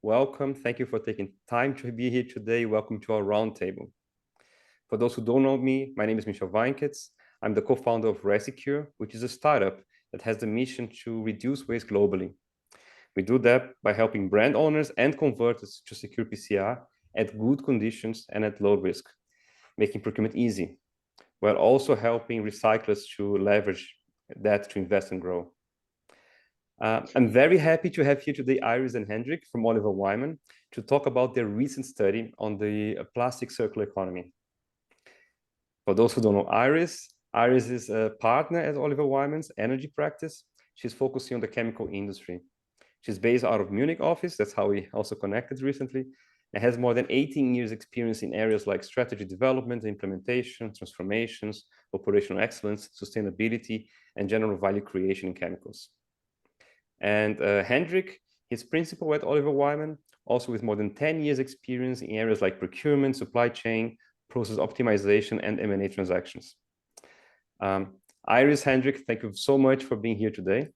welcome. Thank you for taking time to be here today. Welcome to our roundtable. For those who don't know me, my name is Michel Weinketz. I'm the co-founder of Resycure, which is a startup that has the mission to reduce waste globally. We do that by helping brand owners and converters to secure PCR at good conditions and at low risk, making procurement easy, while also helping recyclers to leverage that to invest and grow. I'm very happy to have here today Iris and Hendrik from Oliver Wyman to talk about their recent study on the plastic circular economy. For those who don't know Iris is a partner at Oliver Wyman's energy practice. She's focusing on the chemical industry. She's based out of Munich office. That's how we also connected recently. And has more than 18 years experience in areas like strategy development, implementation, transformations, operational excellence, sustainability, and general value creation in chemicals. And Hendrik, his principal at Oliver Wyman, also with more than 10 years experience in areas like procurement, supply chain, process optimization, and M&A transactions. Iris, Hendrik, thank you so much for being here today.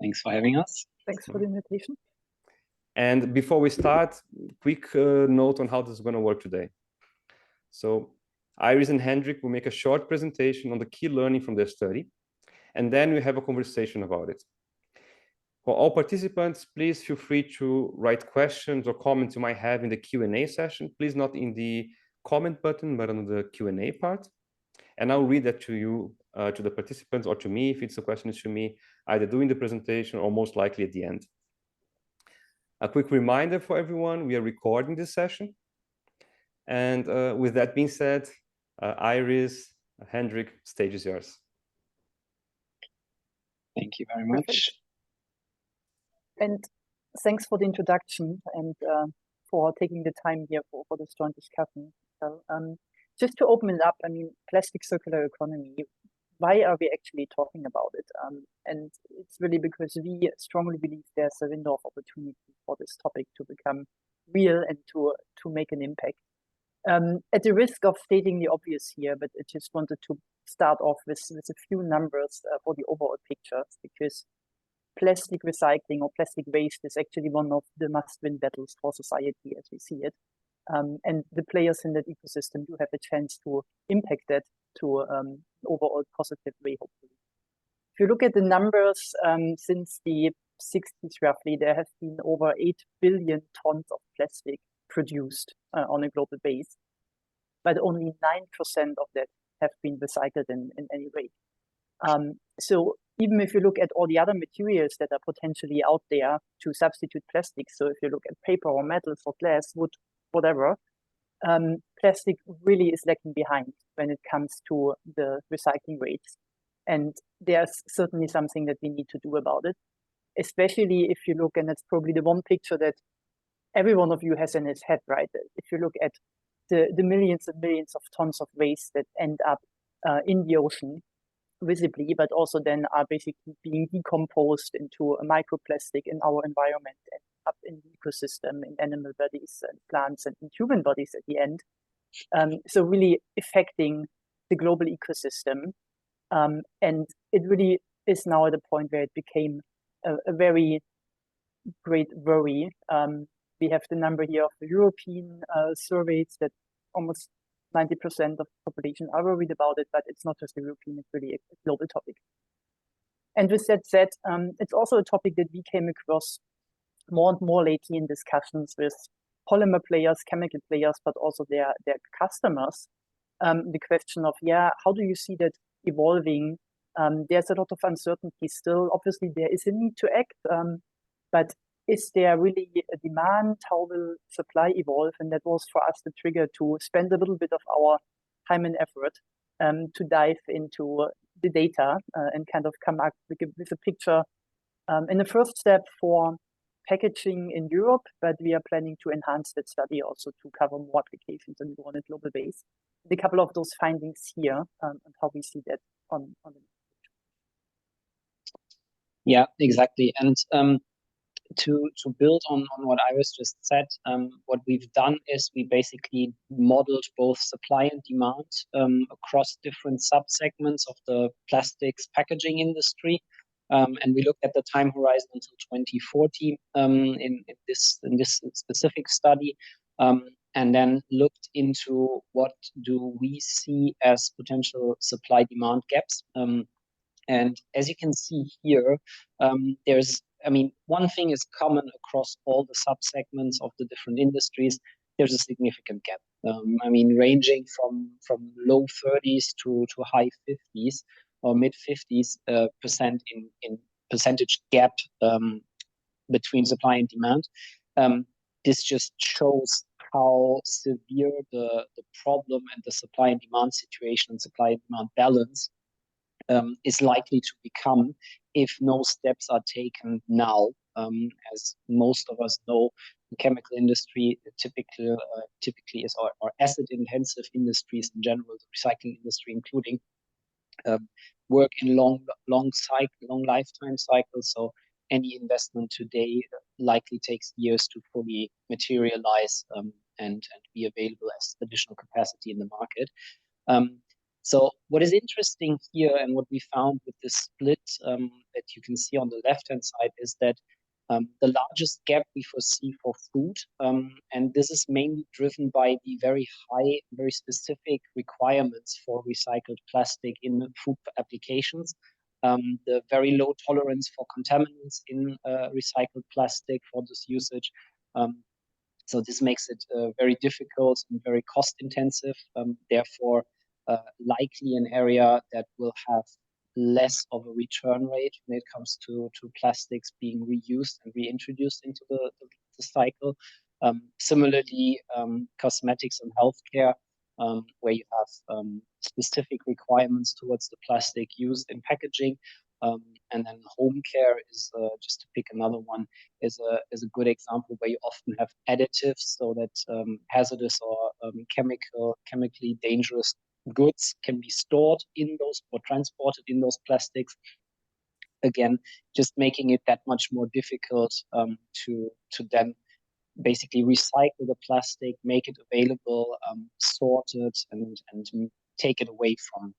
Thanks for having us. Thanks for the invitation. And before we start, quick note on how this is going to work today. So Iris and Hendrik will make a short presentation on the key learning from their study, and then we have a conversation about it. For all participants, please feel free to write questions or comments you might have in the Q&A session. Please not in the comment button, but on the Q&A part. And I'll read that to you, to the participants, or to me, if it's a question to me, either during the presentation or most likely at the end. A quick reminder for everyone, we are recording this session. And with that being said, Iris, Hendrik, stage is yours. Thank you very much. Perfect. And thanks for the introduction and for taking the time here for this joint discussion. So, just to open it up, I mean, plastic circular economy, why are we actually talking about it? And it's really because we strongly believe there's a window of opportunity for this topic to become real and to make an impact. At the risk of stating the obvious here, but I just wanted to start off with a few numbers for the overall picture, because plastic recycling or plastic waste is actually one of the must-win battles for society as we see it. And the players in that ecosystem do have a chance to impact that to an overall positive way, hopefully. If you look at the numbers, since the 60s roughly, there have been over 8 billion tons of plastic produced on a global base, but only 9% of that have been recycled in any way. So even if you look at all the other materials that are potentially out there to substitute plastic, so if you look at paper or metals or glass, wood, whatever, plastic really is lagging behind when it comes to the recycling rates. And there's certainly something that we need to do about it, especially if you look, and that's probably the one picture that every one of you has in his head, right? If you look at the millions and millions of tons of waste that end up in the ocean visibly, but also then are basically being decomposed into a microplastic in our environment and up in the ecosystem, in animal bodies and plants and in human bodies at the end. So really affecting the global ecosystem. And it really is now at a point where it became a very great worry. We have the number here of the European surveys that almost 90% of the population are worried about it, but it's not just a European, it's really a global topic. And with that said, it's also a topic that we came across more and more lately in discussions with polymer players, chemical players, but also their customers. The question of, how do you see that evolving? There's a lot of uncertainty still. Obviously, there is a need to act, but is there really a demand? How will supply evolve? And that was for us the trigger to spend a little bit of our time and effort to dive into the data and kind of come up with a picture in the first step for packaging in Europe, but we are planning to enhance that study also to cover more applications and go on a global base. A couple of those findings here and how we see that on the Yeah, exactly. And to build on what Iris just said, what we've done is we basically modeled both supply and demand across different subsegments of the plastics packaging industry. And we looked at the time horizon until 2040 in this specific study, and then looked into what do we see as potential supply-demand gaps. And as you can see here, one thing is common across all the subsegments of the different industries. There's a significant gap. Ranging from low 30s to high 50s or mid 50s percent in percentage gap between supply and demand. This just shows how severe the problem and the supply and demand situation and supply and demand balance is likely to become if no steps are taken now. As most of us know, the chemical industry typically is, or asset-intensive industries in general, the recycling industry including, work in long lifetime cycles. So any investment today likely takes years to fully materialize and be available as additional capacity in the market. So what is interesting here, and what we found with this split that you can see on the left-hand side, is that the largest gap we foresee for food, and this is mainly driven by the very high, very specific requirements for recycled plastic in food applications. The very low tolerance for contaminants in recycled plastic for this usage. So this makes it very difficult and very cost intensive, therefore likely an area that will have less of a return rate when it comes to plastics being reused and reintroduced into the cycle. Similarly, cosmetics and healthcare, where you have specific requirements towards the plastic used in packaging. And then home care is, just to pick another one, is a good example where you often have additives so that hazardous or chemically dangerous goods can be stored in those or transported in those plastics. Again, just making it that much more difficult to then basically recycle the plastic, make it available, sort it, and take it away from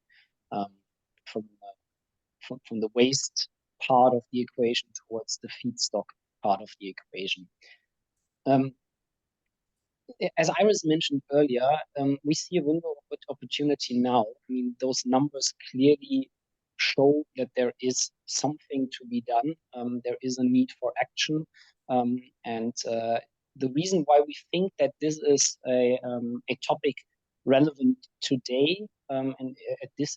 the waste part of the equation towards the feedstock part of the equation. As Iris mentioned earlier, we see a window of opportunity now. Those numbers clearly show that there is something to be done. There is a need for action. And the reason why we think that this is a topic relevant today and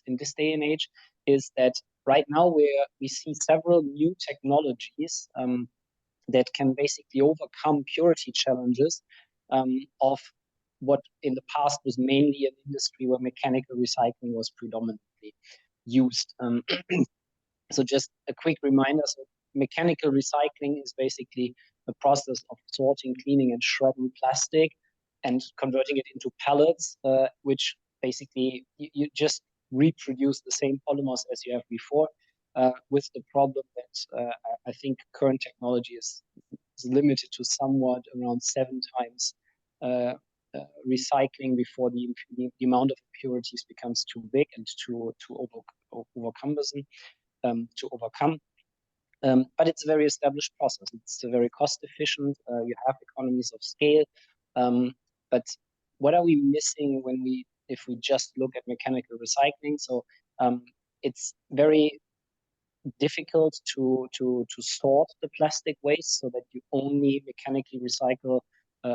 in this day and age is that right now we see several new technologies that can basically overcome purity challenges of what in the past was mainly an industry where mechanical recycling was predominantly used. So just a quick reminder, so mechanical recycling is basically the process of sorting, cleaning, and shredding plastic and converting it into pellets, which basically you just reproduce the same polymers as you have before, with the problem that I think current technology is limited to somewhat around 7 times recycling before the amount of impurities becomes too big and to overcome. But it's a very established process. It's a very cost efficient. You have economies of scale. But what are we missing if we just look at mechanical recycling? So it's very difficult to sort the plastic waste so that you only mechanically recycle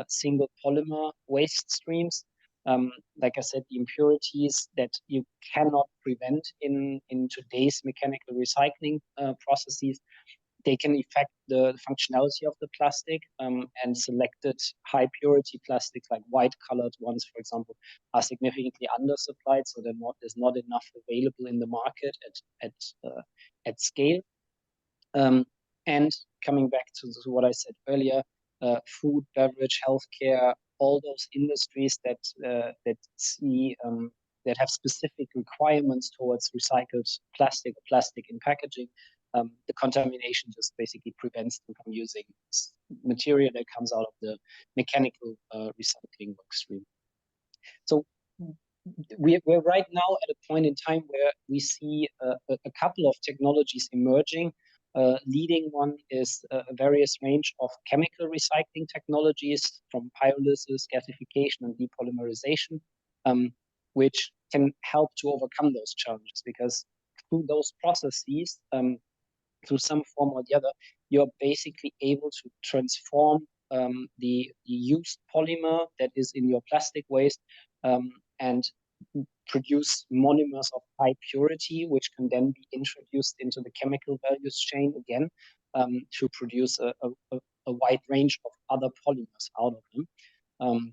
single polymer waste streams. Like I said, the impurities that you cannot prevent in today's mechanical recycling processes, they can affect the functionality of the plastic, and selected high purity plastics like white colored ones, for example, are significantly undersupplied. So there's not enough available in the market at scale. And coming back to what I said earlier, food, beverage, healthcare, all those industries that have specific requirements towards recycled plastic in packaging, the contamination just basically prevents them from using material that comes out of the mechanical recycling workstream. So we're right now at a point in time where we see a couple of technologies emerging Leading one is a various range of chemical recycling technologies from pyrolysis, gasification, and depolymerization, which can help to overcome those challenges, because through those processes, through some form or the other, you're basically able to transform the used polymer that is in your plastic waste and produce monomers of high purity, which can then be introduced into the chemical value chain again to produce a wide range of other polymers out of them.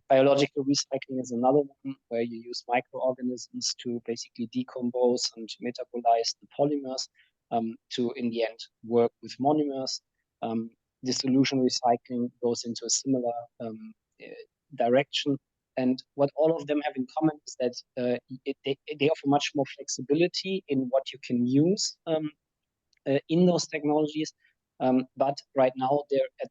Biological recycling is another one where you use microorganisms to basically decompose and metabolize the polymers to, in the end, work with monomers. Dissolution recycling goes into a similar direction. And what all of them have in common is that they offer much more flexibility in what you can use in those technologies. But right now they're at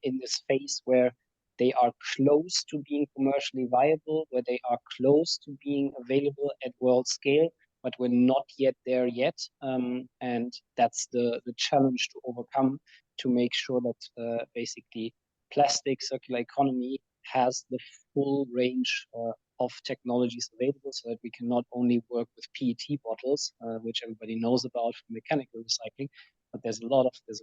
in this phase where they are close to being commercially viable, where they are close to being available at world scale, but we're not yet there yet. And that's the challenge to overcome, to make sure that basically plastic circular economy has the full range of technologies available, so that we can not only work with PET bottles, which everybody knows about from mechanical recycling, but there's a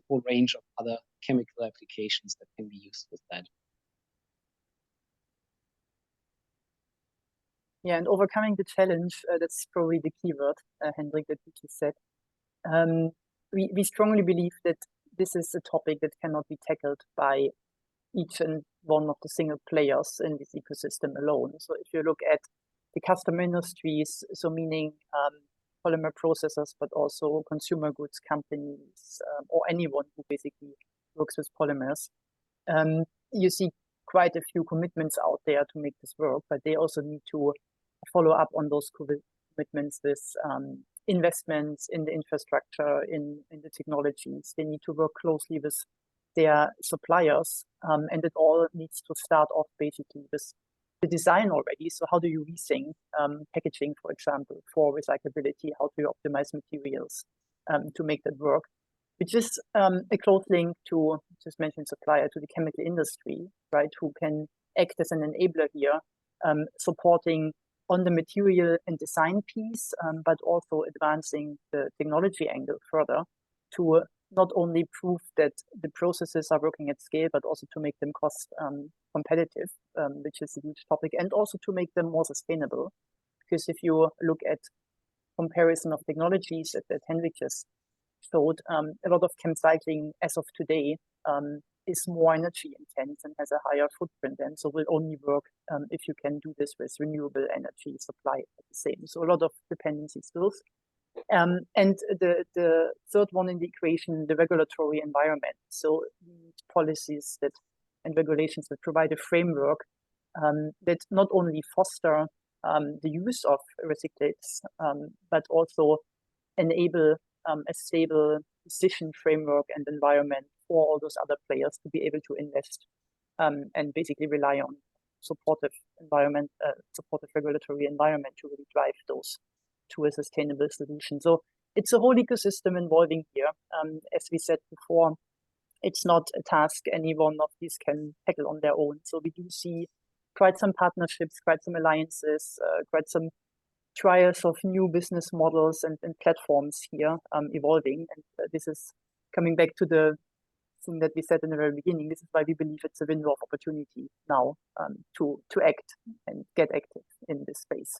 whole range of other chemical applications that can be used with that. Yeah, and overcoming the challenge, that's probably the key word, Hendrik, that you just said. We strongly believe that this is a topic that cannot be tackled by each and one of the single players in this ecosystem alone. So if you look at the customer industries, so meaning polymer processors, but also consumer goods companies, or anyone who basically works with polymers, you see quite a few commitments out there to make this work, but they also need to follow up on those commitments with investments in the infrastructure, in the technologies. They need to work closely with their suppliers, and it all needs to start off basically with the design already. So how do you rethink packaging, for example, for recyclability? How do you optimize materials to make that work? Which is a close link to, just mentioned supplier, to the chemical industry, right? Who can act as an enabler here, supporting on the material and design piece, but also advancing the technology angle further to not only prove that the processes are working at scale, but also to make them cost competitive, which is a huge topic, and also to make them more sustainable. Because if you look at comparison of technologies that Hendrik just showed, a lot of chem cycling as of today is more energy intense and has a higher footprint, and so will only work if you can do this with renewable energy supply at the same. So a lot of dependency still. And the third one in the equation, the regulatory environment. So we need policies and regulations that provide a framework that not only foster the use of recyclates, but also enable a stable decision framework and environment for all those other players to be able to invest and basically rely on supportive regulatory environment to really drive those to a sustainable solution. So it's a whole ecosystem involving here. As we said before, it's not a task any one of these can tackle on their own. So we do see quite some partnerships, quite some alliances, quite some trials of new business models and platforms here evolving. And this is coming back to the thing that we said in the very beginning. This is why we believe it's a window of opportunity now to act and get active in this space.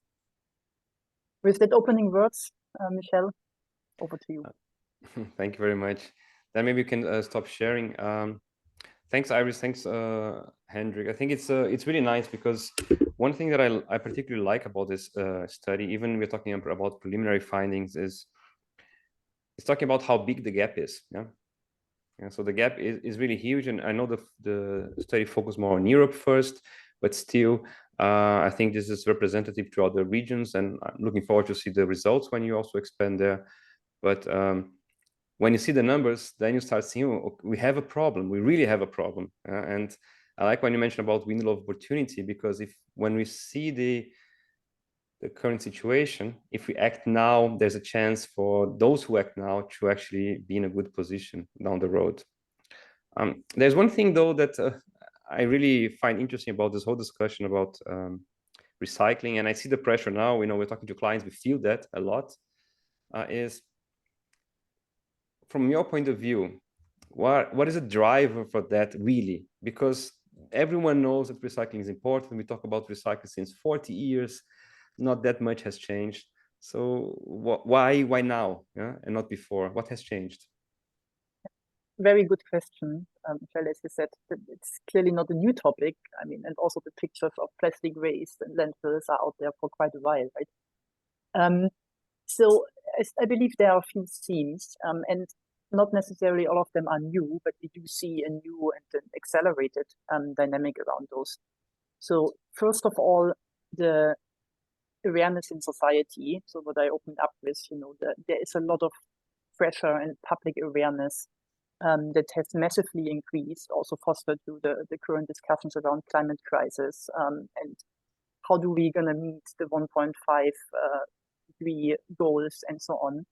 With that opening words, Michel, over to you. Thank you very much. Then maybe we can stop sharing. Thanks, Iris. Thanks, Hendrik. I think it's really nice, because one thing that I particularly like about this study, even we're talking about preliminary findings, is it's talking about how big the gap is. Yeah. And so the gap is really huge, and I know the study focused more on Europe first, but still, I think this is representative to other regions, and I'm looking forward to see the results when you also expand there. But when you see the numbers, then you start seeing, oh, we have a problem. We really have a problem. And I like when you mentioned about window of opportunity, because when we see the current situation, if we act now, there's a chance for those who act now to actually be in a good position down the road. There's one thing though that I really find interesting about this whole discussion about recycling, and I see the pressure now, we're talking to clients, we feel that a lot, is from your point of view, what is a driver for that really? Because everyone knows that recycling is important. We talk about recycling since 40 years, not that much has changed. So why now, yeah? And not before? What has changed? Very good question, Michel. As you said, it's clearly not a new topic. I mean, and also the pictures of plastic waste and landfills are out there for quite a while, right? So I believe there are a few themes, and not necessarily all of them are new, but we do see a new and an accelerated dynamic around those. So first of all, the awareness in society. So what I opened up with, there is a lot of pressure and public awareness that has massively increased, also fostered through the current discussions around climate crisis, and how do we gonna meet the 1.5 degree goals and so on,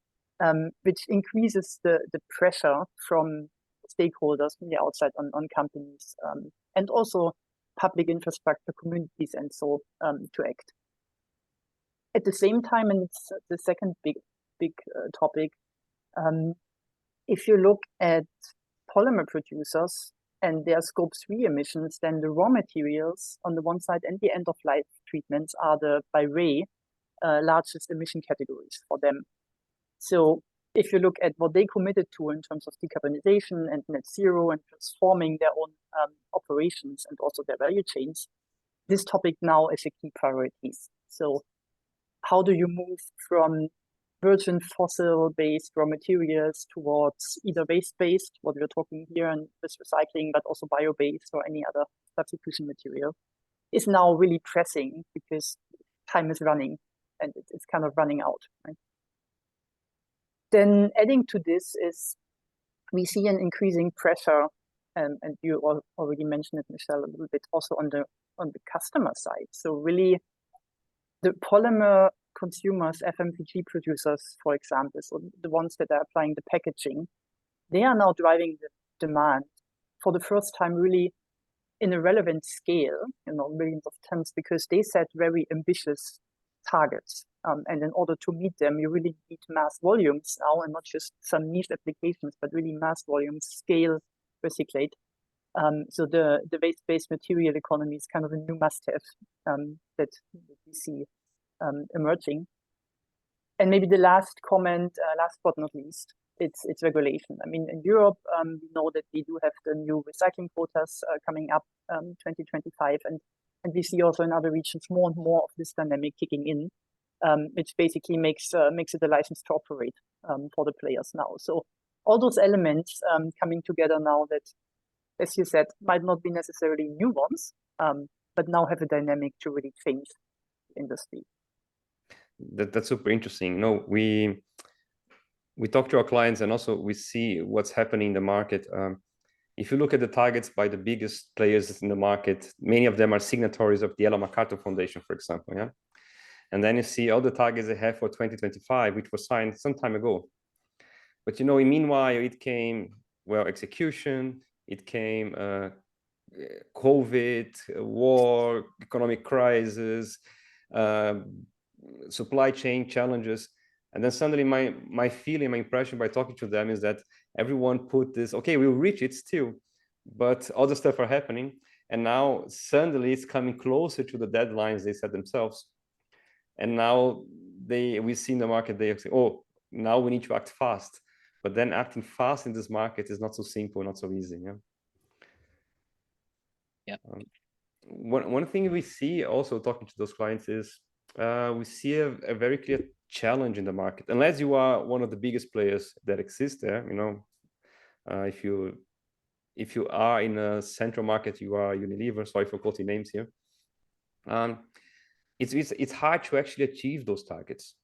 which increases the pressure from stakeholders from the outside on companies, and also public infrastructure, communities, and so to act. At the same time, and it's the second big topic, if you look at polymer producers and their Scope 3 emissions, then the raw materials on the one side and the end-of-life treatments are by way largest emission categories for them. So if you look at what they committed to in terms of decarbonization and net zero and transforming their own operations and also their value chains, this topic now is a key priority. So how do you move from virgin fossil-based raw materials towards either waste-based, what we're talking here, and with recycling, but also bio-based or any other substitution material, is now really pressing because time is running and it's kind of running out, right? Then adding to this is we see an increasing pressure, and you already mentioned it, Michel, a little bit also on the customer side. So really the polymer consumers, FMCG producers, for example, so the ones that are applying the packaging, they are now driving the demand for the first time really in a relevant scale, millions of tons, because they set very ambitious targets. And in order to meet them, you really need mass volumes now, and not just some niche applications, but really mass volumes, scale, recyclate. So the waste-based material economy is kind of a new must-have that we see emerging. And maybe the last comment, last but not least, it's regulation. I mean, in Europe, we know that we do have the new recycling quotas coming up 2025, and we see also in other regions more and more of this dynamic kicking in, which basically makes it a license to operate for the players now. So all those elements coming together now that, as you said, might not be necessarily new ones, but now have a dynamic to really change the industry. That's super interesting. We talk to our clients, and also we see what's happening in the market. If you look at the targets by the biggest players in the market, many of them are signatories of the Ellen MacArthur Foundation, for example. Yeah, and then you see all the targets they have for 2025, which was signed some time ago. But meanwhile, it came execution. It came COVID, war, economic crisis, supply chain challenges. And then suddenly my feeling, my impression by talking to them is that everyone put this, okay, we'll reach it still, but other stuff are happening. And now suddenly it's coming closer to the deadlines they set themselves. And now we see in the market, they say, oh, now we need to act fast. But then acting fast in this market is not so simple, not so easy. Yeah. One thing we see also talking to those clients is we see a very clear challenge in the market. Unless you are one of the biggest players that exist there, if you are in a central market, you are Unilever. Sorry for quoting names here. It's hard to actually achieve those targets.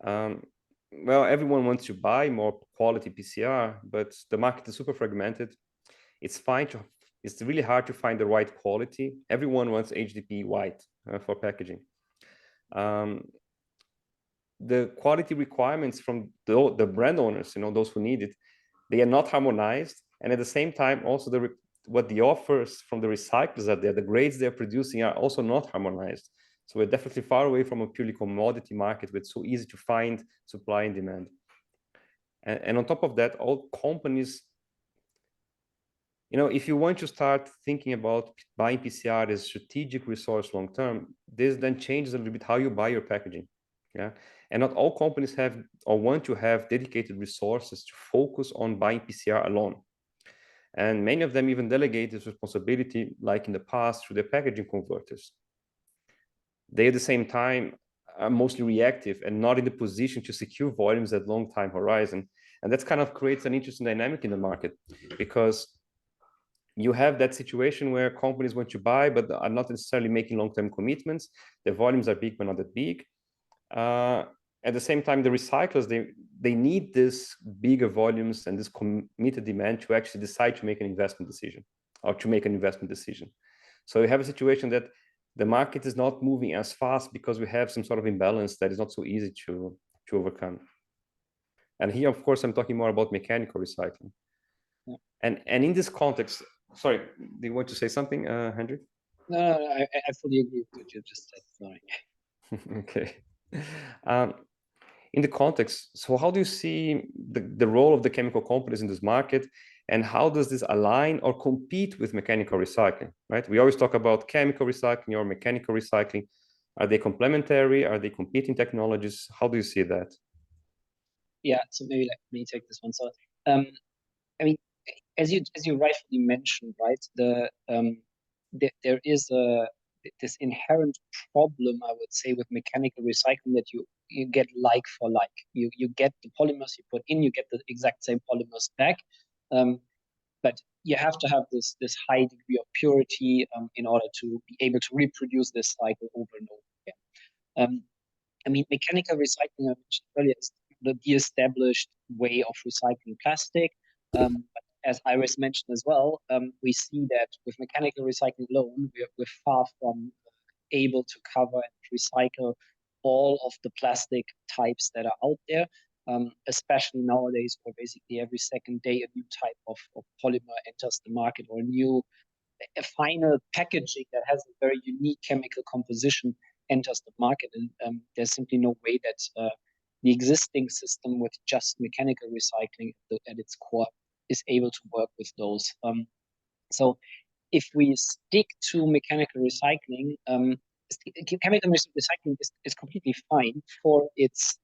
Well, everyone wants to buy more quality PCR, but the market is super fragmented. It's really hard to find the right quality. Everyone wants HDP white for packaging. the quality requirements from the brand owners, those who need it, they are not harmonized. And at the same time, also what the offers from the recyclers are there, the grades they're producing are also not harmonized. So we're definitely far away from a purely commodity market where it's so easy to find supply and demand. And on top of that, all companies, if you want to start thinking about buying PCR as a strategic resource long-term, this then changes a little bit how you buy your packaging. Yeah. And not all companies have or want to have dedicated resources to focus on buying PCR alone. And many of them even delegate this responsibility, like in the past, through their packaging converters. They, at the same time, are mostly reactive and not in the position to secure volumes at long time horizon. And that kind of creates an interesting dynamic in the market, because you have that situation where companies want to buy, but are not necessarily making long-term commitments. Their volumes are big, but not that big. At the same time, the recyclers, they need this bigger volumes and this committed demand to actually decide to make an investment decision or to make an investment decision. So you have a situation that the market is not moving as fast because we have some sort of imbalance that is not so easy to overcome. And here, of course, I'm talking more about mechanical recycling. Yeah. And in this context, sorry, do you want to say something, Hendrik? No, I fully agree with what you just said. Sorry. Okay. In the context, so how do you see the role of the chemical companies in this market, and how does this align or compete with mechanical recycling, right? We always talk about chemical recycling or mechanical recycling. Are they complementary? Are they competing technologies? How do you see that? Yeah, so maybe let me take this one. So, I mean, as you rightfully mentioned, right, there is this inherent problem, I would say, with mechanical recycling, that you get like for like. You get the polymers you put in, you get the exact same polymers back, but you have to have this high degree of purity in order to be able to reproduce this cycle over and over again. I mean, mechanical recycling, I mentioned earlier, is the established way of recycling plastic. But as Iris mentioned as well, we see that with mechanical recycling alone, we're far from able to cover and recycle all of the plastic types that are out there, especially nowadays, where basically every second day a new type of polymer enters the market, or a final packaging that has a very unique chemical composition enters the market. And there's simply no way that the existing system with just mechanical recycling at its core is able to work with those. So if we stick to mechanical recycling, chemical recycling is completely fine for its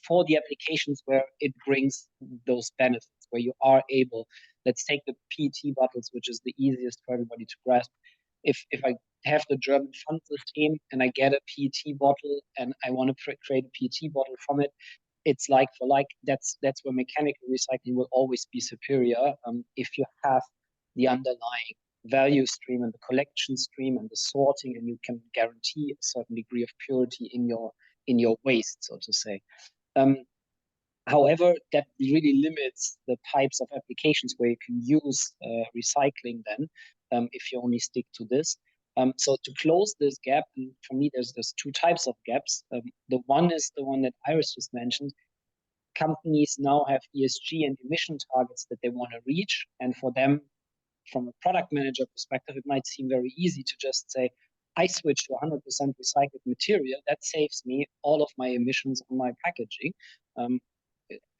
for the applications where it brings those benefits, where you are able, let's take the PET bottles, which is the easiest for everybody to grasp. If I have the German fund system and I get a PET bottle and I want to create a PET bottle from it, it's like for like. That's where mechanical recycling will always be superior, if you have the underlying value stream and the collection stream and the sorting, and you can guarantee a certain degree of purity in your waste, so to say. However, that really limits the types of applications where you can use recycling then, if you only stick to this. So to close this gap, and for me, there's two types of gaps. The one is the one that Iris just mentioned. Companies now have ESG and emission targets that they want to reach. And for them, from a product manager perspective, it might seem very easy to just say, I switch to 100% recycled material. That saves me all of my emissions on my packaging.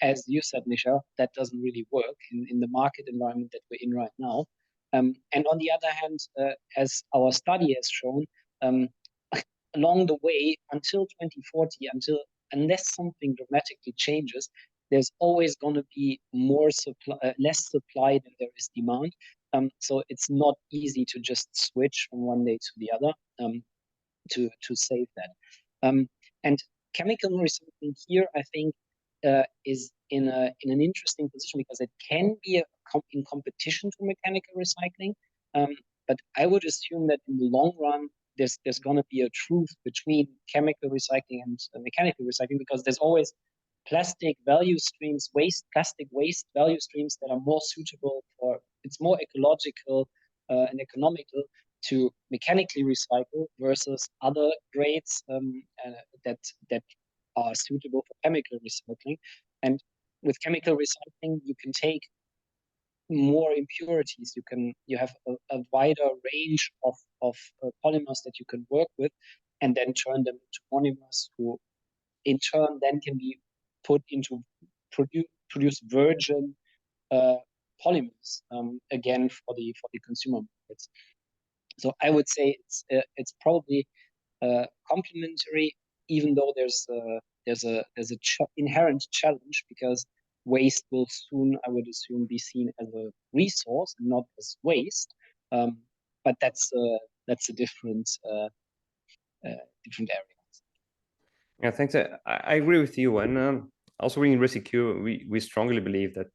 As you said, Michel, that doesn't really work in the market environment that we're in right now. And on the other hand, as our study has shown, along the way until 2040, unless something dramatically changes, there's always going to be less supply than there is demand. So it's not easy to just switch from one day to the other to save that. And chemical recycling here, I think, is in an interesting position, because it can be in competition to mechanical recycling. But I would assume that in the long run, there's going to be a truth between chemical recycling and mechanical recycling, because there's always plastic value streams, plastic waste value streams that are more suitable for, it's more ecological and economical to mechanically recycle versus other grades that are suitable for chemical recycling. And with chemical recycling, you can take more impurities. You have a wider range of polymers that you can work with, and then turn them into monomers, who in turn then can be put into produce virgin polymers, again for the consumer markets. So I would say it's probably complementary, even though there's a inherent challenge, because waste will soon, I would assume, be seen as a resource and not as waste. But that's a different area. Yeah, thanks. I agree with you. And also in Resycure, we strongly believe that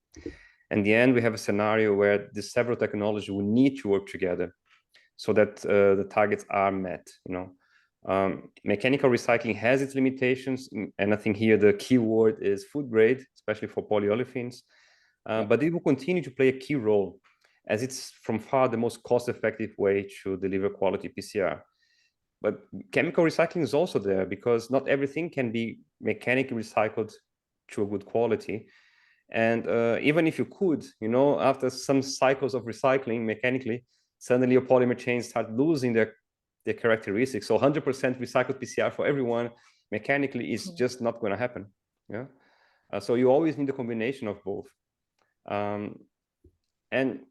in the end, we have a scenario where the several technologies will need to work together so that the targets are met. Mechanical recycling has its limitations, and I think here the key word is food grade, especially for polyolefins. But it will continue to play a key role, as it's from far the most cost-effective way to deliver quality PCR. But chemical recycling is also there, because not everything can be mechanically recycled to a good quality. And even if you could, after some cycles of recycling mechanically, suddenly your polymer chains start losing their characteristics. So 100% recycled PCR for everyone mechanically is just not going to happen. Yeah. So you always need a combination of both. And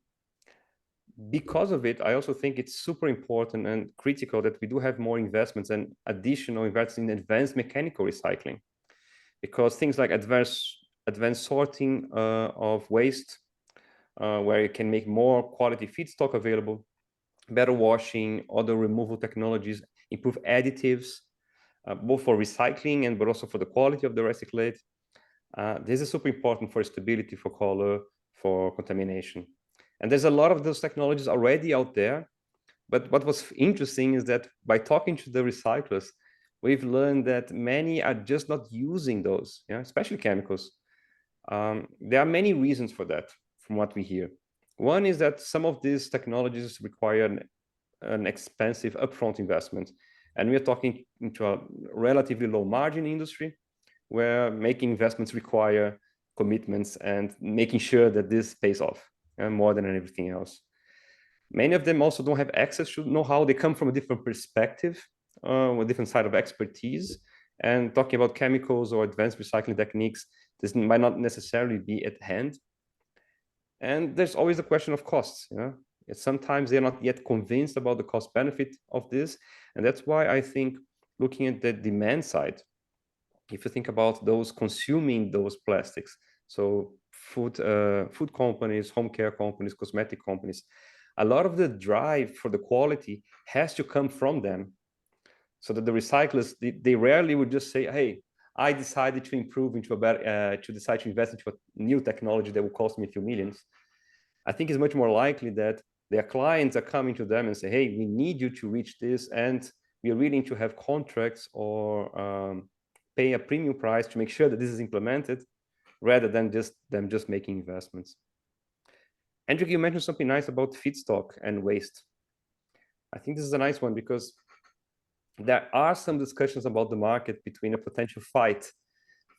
because of it, I also think it's super important and critical that we do have more investments and additional investments in advanced mechanical recycling, because things like advanced sorting of waste, where you can make more quality feedstock available, better washing, other removal technologies, improve additives, both for recycling but also for the quality of the recyclate. This is super important for stability, for color, for contamination. And there's a lot of those technologies already out there. But what was interesting is that by talking to the recyclers, we've learned that many are just not using those, especially chemicals. There are many reasons for that, from what we hear. One is that some of these technologies require an expensive upfront investment. And we are talking into a relatively low margin industry, where making investments require commitments and making sure that this pays off more than everything else. Many of them also don't have access to know-how. They come from a different perspective, a different side of expertise. And talking about chemicals or advanced recycling techniques, this might not necessarily be at hand. And there's always the question of costs. Sometimes they're not yet convinced about the cost benefit of this. And that's why I think looking at the demand side, if you think about those consuming those plastics, so food companies, home care companies, cosmetic companies, a lot of the drive for the quality has to come from them. So that the recyclers, they rarely would just say, hey, I decided to improve into a better, to decide to invest into a new technology that will cost me a few millions. I think it's much more likely that their clients are coming to them and say, hey, we need you to reach this, and we are willing to have contracts or pay a premium price to make sure that this is implemented, rather than them just making investments. Hendrik, you mentioned something nice about feedstock and waste. I think this is a nice one, because there are some discussions about the market between a potential fight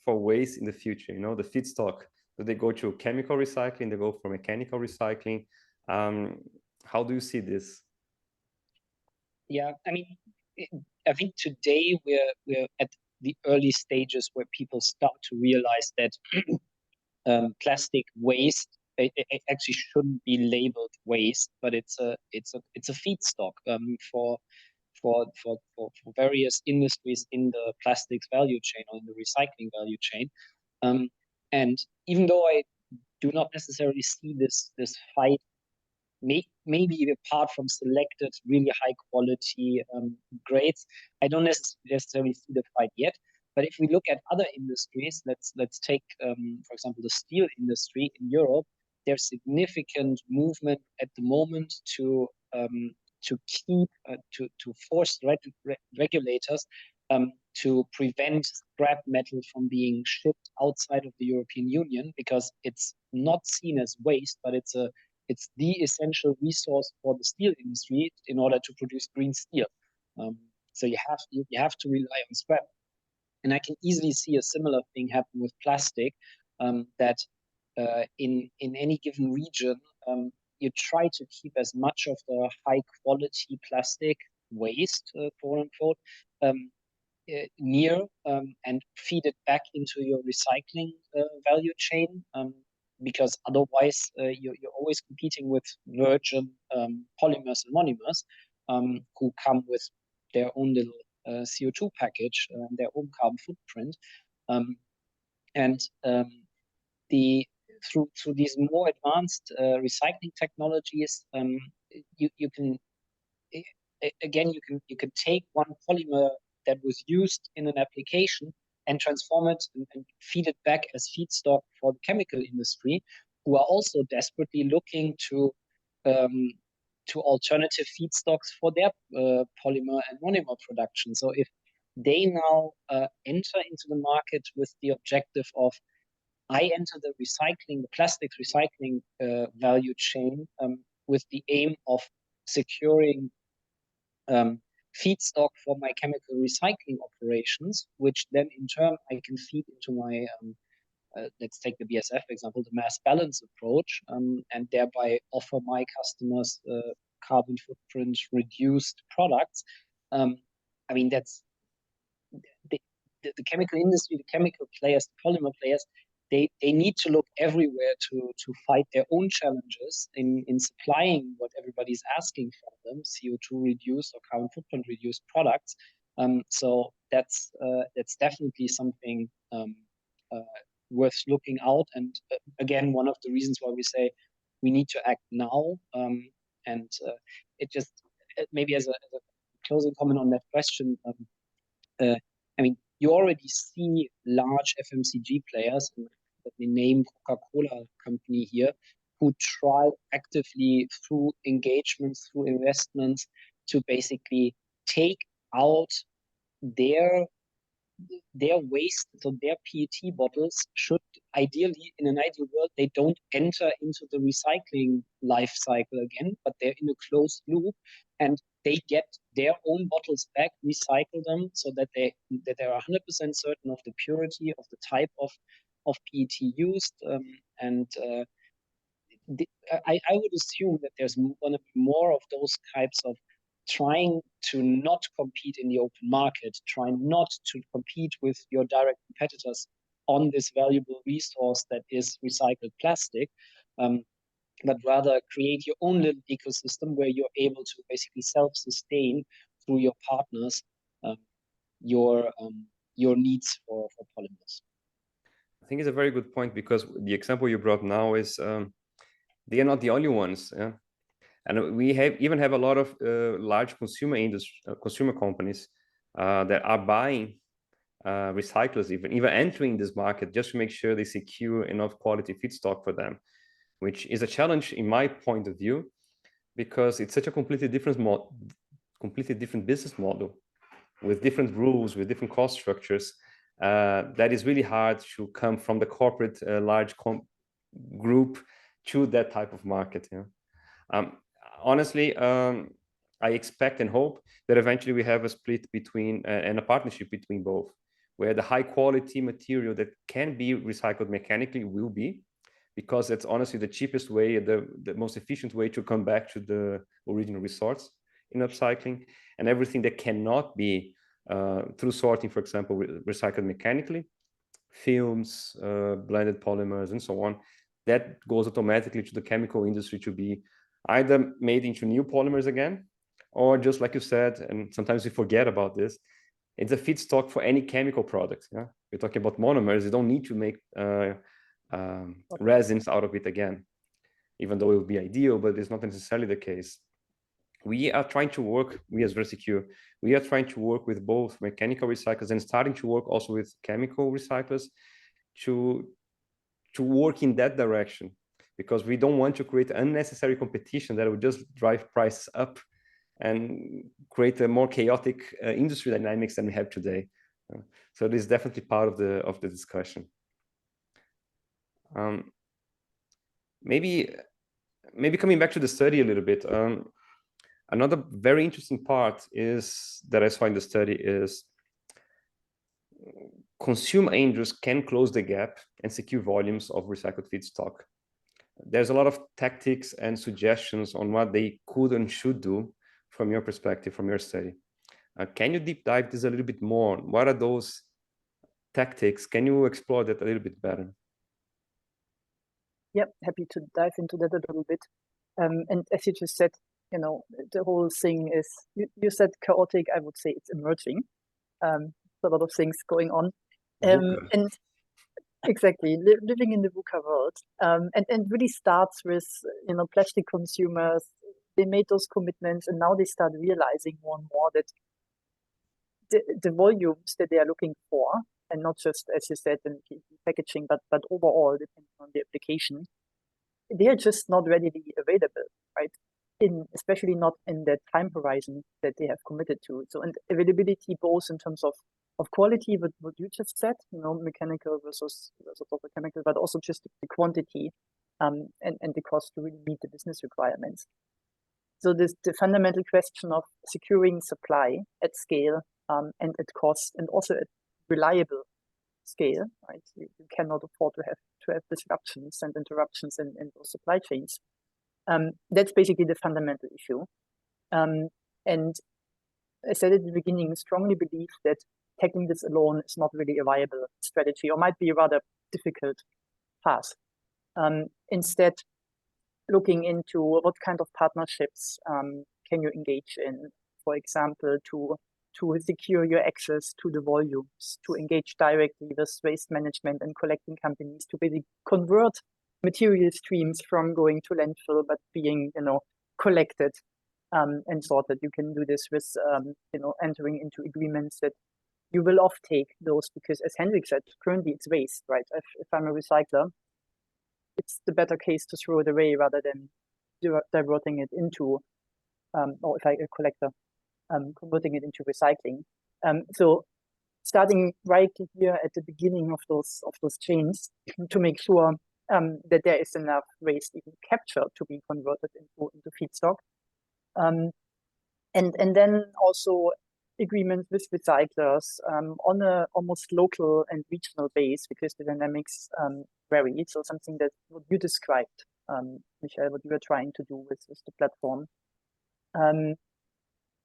for waste in the future. The feedstock, do they go to chemical recycling, they go for mechanical recycling? How do you see this? Yeah, I mean, I think today we're at the early stages where people start to realize that plastic waste actually shouldn't be labeled waste, but it's a feedstock for various industries in the plastics value chain or in the recycling value chain. And even though I do not necessarily see this fight, maybe apart from selected really high quality grades, I don't necessarily see the fight yet. But if we look at other industries, let's take, for example, the steel industry in Europe. There's significant movement at the moment to force regulators to prevent scrap metal from being shipped outside of the European Union, because it's not seen as waste, but it's a it's the essential resource for the steel industry in order to produce green steel. So you have to rely on scrap. And I can easily see a similar thing happen with plastic, that in any given region, you try to keep as much of the high quality plastic waste, quote unquote, near, and feed it back into your recycling value chain, because otherwise you're always competing with virgin polymers and monomers, who come with their own little CO2 package and their own carbon footprint, through these more advanced recycling technologies, you can take one polymer that was used in an application and transform it and feed it back as feedstock for the chemical industry, who are also desperately looking to alternative feedstocks for their polymer and monomer production. So if they now enter into the market with the objective of, I enter the plastics recycling value chain with the aim of securing feedstock for my chemical recycling operations, which then in turn I can feed into my, let's take the BASF example, the mass balance approach, and thereby offer my customers carbon footprint reduced products. I mean, that's the chemical industry, the chemical players, the polymer players, they need to look everywhere to fight their own challenges in supplying what everybody's asking for them, CO2 reduced or carbon footprint reduced products. So that's definitely something worth looking out. And again, one of the reasons why we say we need to act now. And it just maybe as a closing comment on that question, I mean, you already see large FMCG players, let me name Coca-Cola company here, who try actively through engagements, through investments, to basically take out their waste. So their PET bottles should ideally, in an ideal world, they don't enter into the recycling life cycle again, but they're in a closed loop, and they get their own bottles back, recycle them, so that they're 100% certain of the purity of the type of PET used. I would assume that there's going to be more of those types of trying to not compete in the open market, trying not to compete with your direct competitors on this valuable resource that is recycled plastic, but rather create your own little ecosystem where you're able to basically self-sustain through your partners your needs for polymers. I think it's a very good point, because the example you brought now is they are not the only ones. Yeah? And we even have a lot of large consumer companies that are buying recyclers, even entering this market just to make sure they secure enough quality feedstock for them, which is a challenge in my point of view, because it's such a completely different business model with different rules, with different cost structures, that is really hard to come from the corporate large group to that type of market. Yeah? Honestly, I expect and hope that eventually we have a split between and a partnership between both, where the high quality material that can be recycled mechanically will be, because that's honestly the cheapest way, the most efficient way to come back to the original resource in upcycling. And everything that cannot be through sorting, for example, recycled mechanically, films, blended polymers, and so on, that goes automatically to the chemical industry to be either made into new polymers again, or just like you said, and sometimes we forget about this, it's a feedstock for any chemical product. Yeah? We're talking about monomers. You don't need to make resins out of it again, even though it would be ideal, but it's not necessarily the case. We are trying to work, we as Resycure, we are trying to work with both mechanical recyclers and starting to work also with chemical recyclers to work in that direction, because we don't want to create unnecessary competition that will just drive prices up and create a more chaotic industry dynamics than we have today. So this is definitely part of the discussion. Maybe maybe coming back to the study a little bit, another very interesting part is that I saw in the study is consumer angels can close the gap and secure volumes of recycled feedstock. There's a lot of tactics and suggestions on what they could and should do from your perspective, from your study. Can you deep dive this a little bit more? What are those tactics? Can you explore that a little bit better? Yep, happy to dive into that a little bit. And as you just said, you know, the whole thing is, you said chaotic, I would say it's emerging. A lot of things going on. And exactly, living in the VUCA world. And really starts with, you know, plastic consumers. They made those commitments and now they start realizing more and more that the volumes that they are looking for, and not just, as you said, in packaging, but overall, depending on the application, they are just not readily available, right? Especially not in that time horizon that they have committed to. So, and availability both in terms of quality, what you just said, you know, mechanical versus chemical, but also just the quantity and the cost to really meet the business requirements. So the fundamental question of securing supply at scale and at cost, and also at reliable scale, right? You cannot afford to have disruptions and interruptions in those supply chains. That's basically the fundamental issue. And I said at the beginning, strongly believe that tackling this alone is not really a viable strategy, or might be a rather difficult path. Instead, looking into what kind of partnerships can you engage in, for example, to secure your access to the volumes, to engage directly with waste management and collecting companies to really convert material streams from going to landfill, but being, you know, collected and sorted. You can do this with, you know, entering into agreements that you will offtake those, because as Hendrik said, currently it's waste, right? If I'm a recycler, it's the better case to throw it away rather than diverting it into, or if I'm a collector, converting it into recycling. So starting right here at the beginning of those chains to make sure that there is enough waste even captured to be converted into feedstock. And then also agreements with recyclers on a almost local and regional base, because the dynamics vary. So something that what you described, Michel, what you were trying to do with the platform.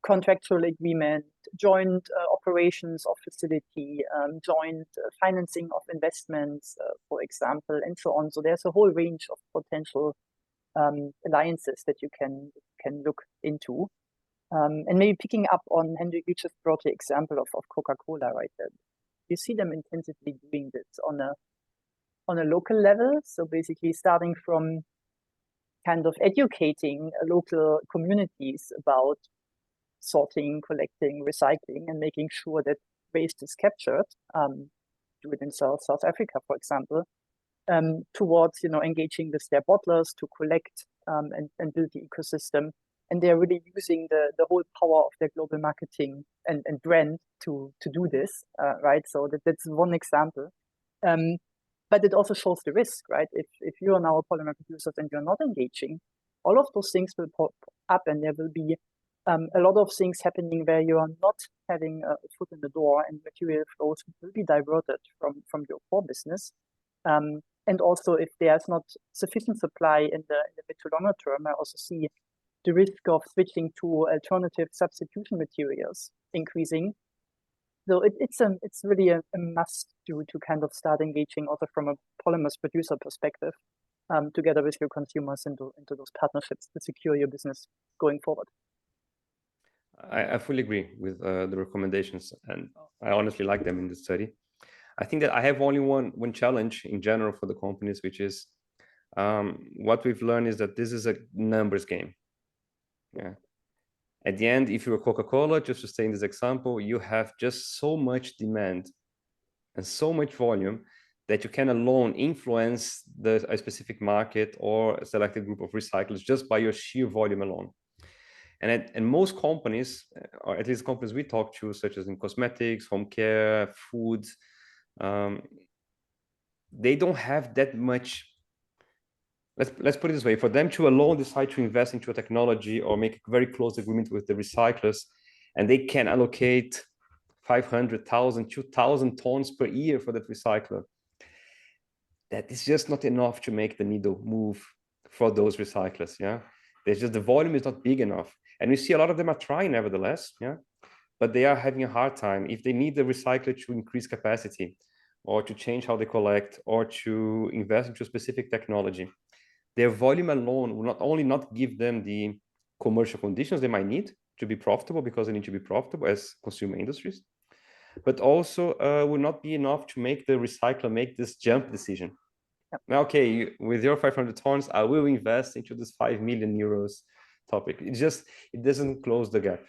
Contractual agreement, joint operations of facility, joint financing of investments, for example, and so on. So there's a whole range of potential alliances that you can look into. And maybe picking up on Hendrik, you just brought the example of Coca-Cola, right? You see them intensively doing this on a local level. So basically starting from kind of educating local communities about sorting, collecting, recycling, and making sure that waste is captured. Do it in South Africa, for example, towards, you know, engaging with their bottlers to collect and build the ecosystem. And they're really using the whole power of their global marketing and brand to do this, right? So that's one example. But it also shows the risk, right? If you are now a polymer producer and you're not engaging, all of those things will pop up, and there will be a lot of things happening where you are not having a foot in the door, and material flows will be diverted from your core business. And also, if there's not sufficient supply in the mid to longer term, I also see the risk of switching to alternative substitution materials increasing. So it's really a must to kind of start engaging also from a polymers producer perspective, together with your consumers into those partnerships to secure your business going forward. I fully agree with the recommendations, and I honestly like them in the study. I think that I have only one challenge in general for the companies, which is what we've learned is that this is a numbers game. Yeah. At the end, if you're Coca-Cola, just to stay in this example, you have just so much demand and so much volume that you can alone influence a specific market or a selected group of recyclers just by your sheer volume alone. And most companies, or at least companies we talk to, such as in cosmetics, home care, food, they don't have that much, let's put it this way: for them to alone decide to invest into a technology or make a very close agreement with the recyclers, and they can allocate 500,000, 2,000 tons per year for that recycler, that is just not enough to make the needle move for those recyclers. Yeah, there's just the volume is not big enough, and we see a lot of them are trying nevertheless. Yeah, but they are having a hard time. If they need the recycler to increase capacity, or to change how they collect, or to invest into a specific technology, their volume alone will not only not give them the commercial conditions they might need to be profitable, because they need to be profitable as consumer industries, but also will not be enough to make the recycler make this jump decision. Now, okay, with your 500 tons, I will invest into this 5 million euros topic. It doesn't close the gap.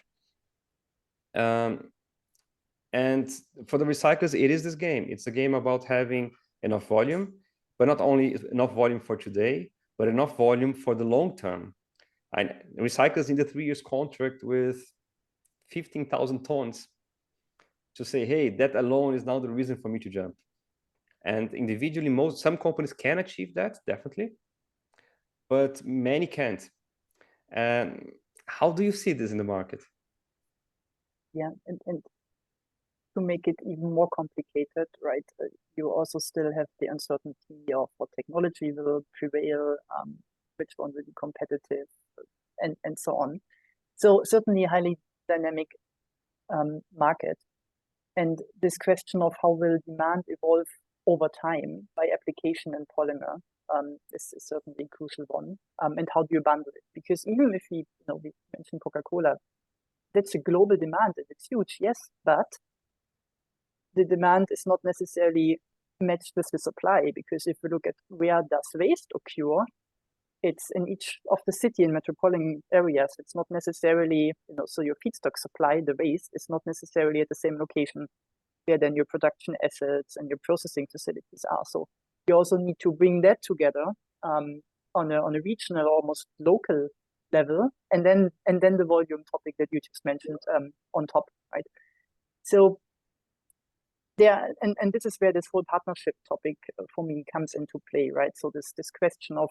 And for the recyclers, it is this game. It's a game about having enough volume, but not only enough volume for today, but enough volume for the long term. And recyclers in the 3 years contract with 15,000 tons to say, hey, that alone is now the reason for me to jump. And individually, some companies can achieve that, definitely, but many can't. And how do you see this in the market? Yeah, and to make it even more complicated, right? You also still have the uncertainty of what technology will prevail, which one will be competitive, and so on. So certainly a highly dynamic market. And this question of how will demand evolve over time by application in polymer is certainly a crucial one. And how do you bundle it? Because even if we mentioned Coca-Cola, that's a global demand and it's huge, yes, but the demand is not necessarily matched with the supply, because if we look at where does waste occur, it's in each of the city and metropolitan areas. It's not necessarily, so your feedstock supply, the waste, is not necessarily at the same location where then your production assets and your processing facilities are. So you also need to bring that together on a regional, almost local level, and then the volume topic that you just mentioned on top, right? So there, and this is where this whole partnership topic for me comes into play, right? So this question of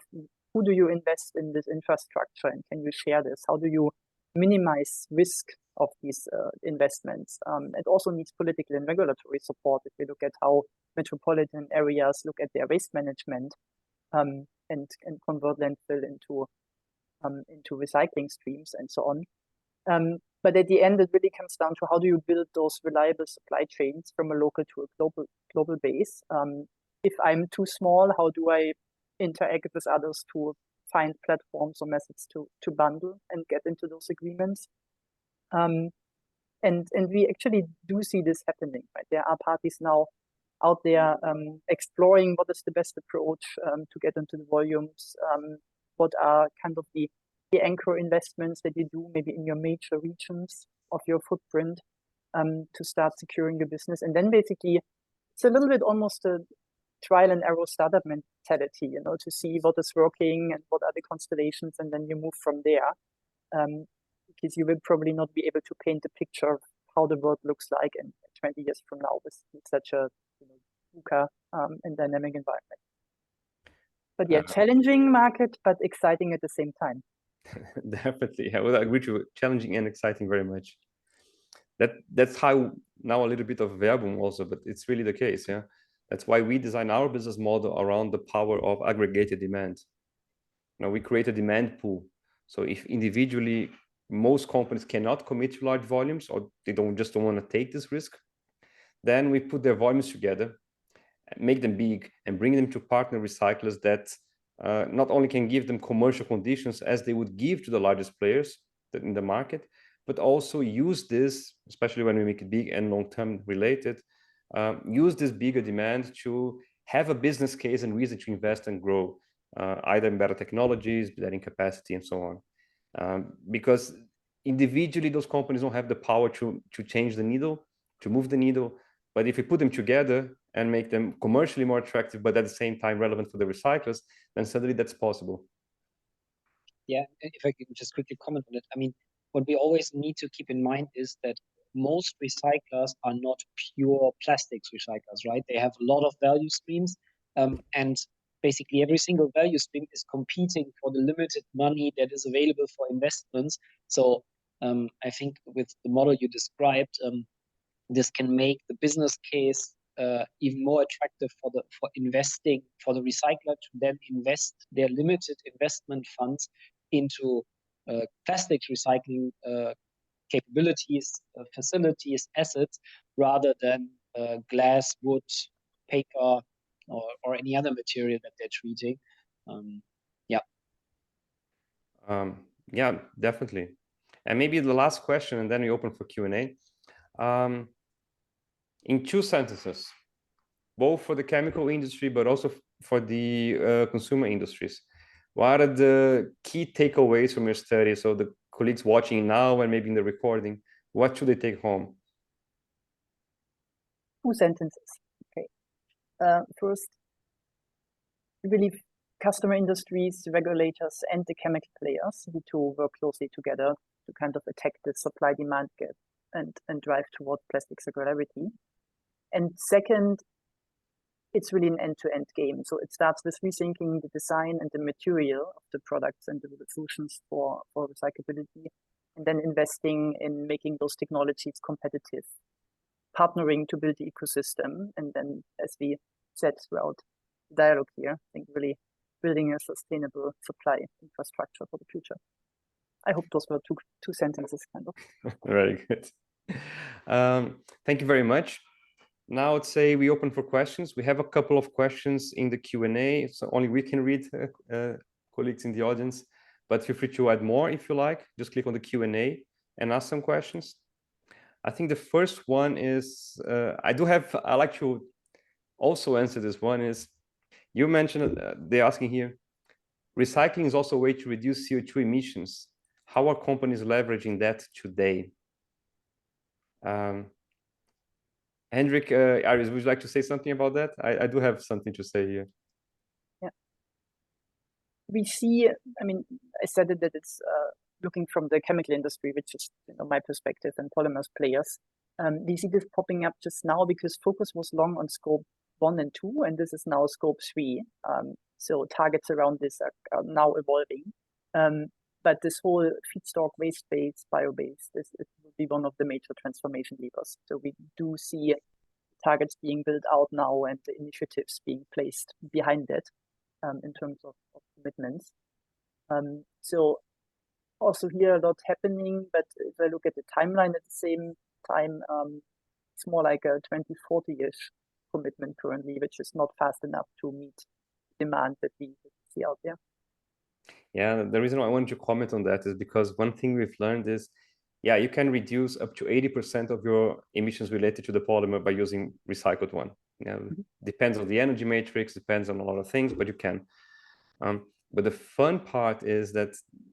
who do you invest in this infrastructure, and can you share this? How do you minimize risk of these investments? It also needs political and regulatory support. If we look at how metropolitan areas look at their waste management and convert landfill into recycling streams and so on. But at the end, it really comes down to how do you build those reliable supply chains from a local to a global base. If I'm too small, how do I interact with others to find platforms or methods to bundle and get into those agreements? And we actually do see this happening, right? There are parties now out there exploring what is the best approach to get into the volumes, what are kind of the anchor investments that you do maybe in your major regions of your footprint to start securing your business. And then basically it's a little bit almost a trial and error startup mentality, to see what is working and what are the constellations, and then you move from there. Because you will probably not be able to paint a picture of how the world looks like in 20 years from now with such a VUCA and dynamic environment. But yeah, challenging market, but exciting at the same time. Definitely, I would agree to you. Challenging and exciting very much. That's how now a little bit of verbum also, but it's really the case. Yeah, that's why we design our business model around the power of aggregated demand. Now we create a demand pool. So if individually most companies cannot commit to large volumes, or they don't want to take this risk, then we put their volumes together, make them big, and bring them to partner recyclers that not only can give them commercial conditions as they would give to the largest players in the market, but also use this, especially when we make it big and long-term related, use this bigger demand to have a business case and reason to invest and grow, either in better technologies, better in capacity, and so on. Because individually, those companies don't have the power to change the needle, to move the needle. But if we put them together and make them commercially more attractive, but at the same time relevant for the recyclers, then suddenly that's possible. Yeah, if I can just quickly comment on it. I mean, what we always need to keep in mind is that most recyclers are not pure plastics recyclers, right? They have a lot of value streams. And basically every single value stream is competing for the limited money that is available for investments. So I think with the model you described, this can make the business case even more attractive for investing, for the recycler to then invest their limited investment funds into plastics recycling capabilities, facilities, assets, rather than glass, wood, paper, or any other material that they're treating. Yeah, definitely. And maybe the last question, and then we open for Q&A. In 2 sentences, both for the chemical industry, but also for the consumer industries, what are the key takeaways from your study? So the colleagues watching now and maybe in the recording, what should they take home? 2 sentences. Okay. First, I believe customer industries, regulators, and the chemical players need to work closely together to kind of attack the supply-demand gap and drive towards plastic circularity. And second, it's really an end-to-end game. So it starts with rethinking the design and the material of the products and the solutions for recyclability, and then investing in making those technologies competitive, partnering to build the ecosystem, and then, as we said throughout the dialogue here, I think really building a sustainable supply infrastructure for the future. I hope those were two sentences, kind of. Very good. Thank you very much. Now let's say we open for questions. We have a couple of questions in the Q&A, so only we can read, colleagues in the audience, but feel free to add more if you like. Just click on the Q&A and ask some questions. I think the first one is, I like to also answer this one is, you mentioned, they're asking here, recycling is also a way to reduce CO2 emissions. How are companies leveraging that today? Hendrik, Iris, would you like to say something about that? I do have something to say here. Yeah. We see, I mean, I said it, that it's looking from the chemical industry, which is my perspective, and polymers players. We see this popping up just now because focus was long on scope 1 and 2, and this is now scope 3. So targets around this are now evolving. But this whole feedstock, waste-based, bio-based, this will be one of the major transformation levers. So we do see targets being built out now and the initiatives being placed behind it in terms of commitments. So also here a lot happening, but if I look at the timeline at the same time, it's more like a 2040-ish commitment currently, which is not fast enough to meet demand that we see out there. Yeah, the reason why I wanted to comment on that is because one thing we've learned is, yeah, you can reduce up to 80% of your emissions related to the polymer by using recycled one. Yeah, depends on the energy matrix, depends on a lot of things, but you can. But the fun part is that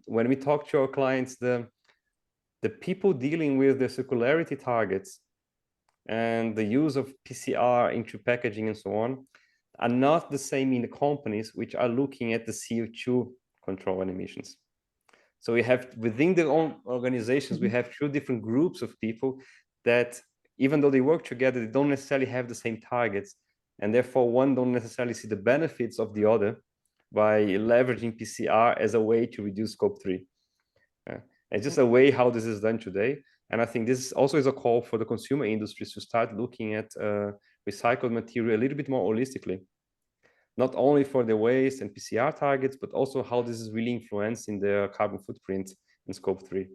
when we talk to our clients, the people dealing with the circularity targets and the use of PCR into packaging and so on are not the same in the companies which are looking at the CO2 control and emissions. So we have within their own organizations, we have 2 different groups of people that even though they work together, they don't necessarily have the same targets. And therefore one don't necessarily see the benefits of the other by leveraging PCR as a way to reduce scope 3. It's just a way how this is done today. And I think this also is a call for the consumer industries to start looking at recycled material a little bit more holistically. Not only for the waste and PCR targets, but also how this is really influencing their carbon footprint in scope 3.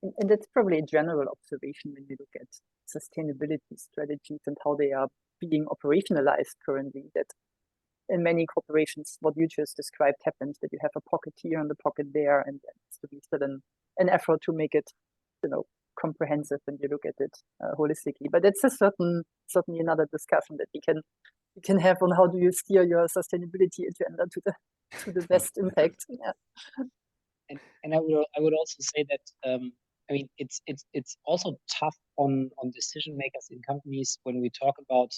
And that's probably a general observation when we look at sustainability strategies and how they are being operationalized currently, that in many corporations, what you just described happens, that you have a pocket here and a pocket there, and there needs to be still an effort to make it, comprehensive when you look at it holistically. But it's a certainly another discussion that we can have on how do you steer your sustainability agenda to the best impact. Yeah. And I would also say that I mean it's also tough on decision makers in companies when we talk about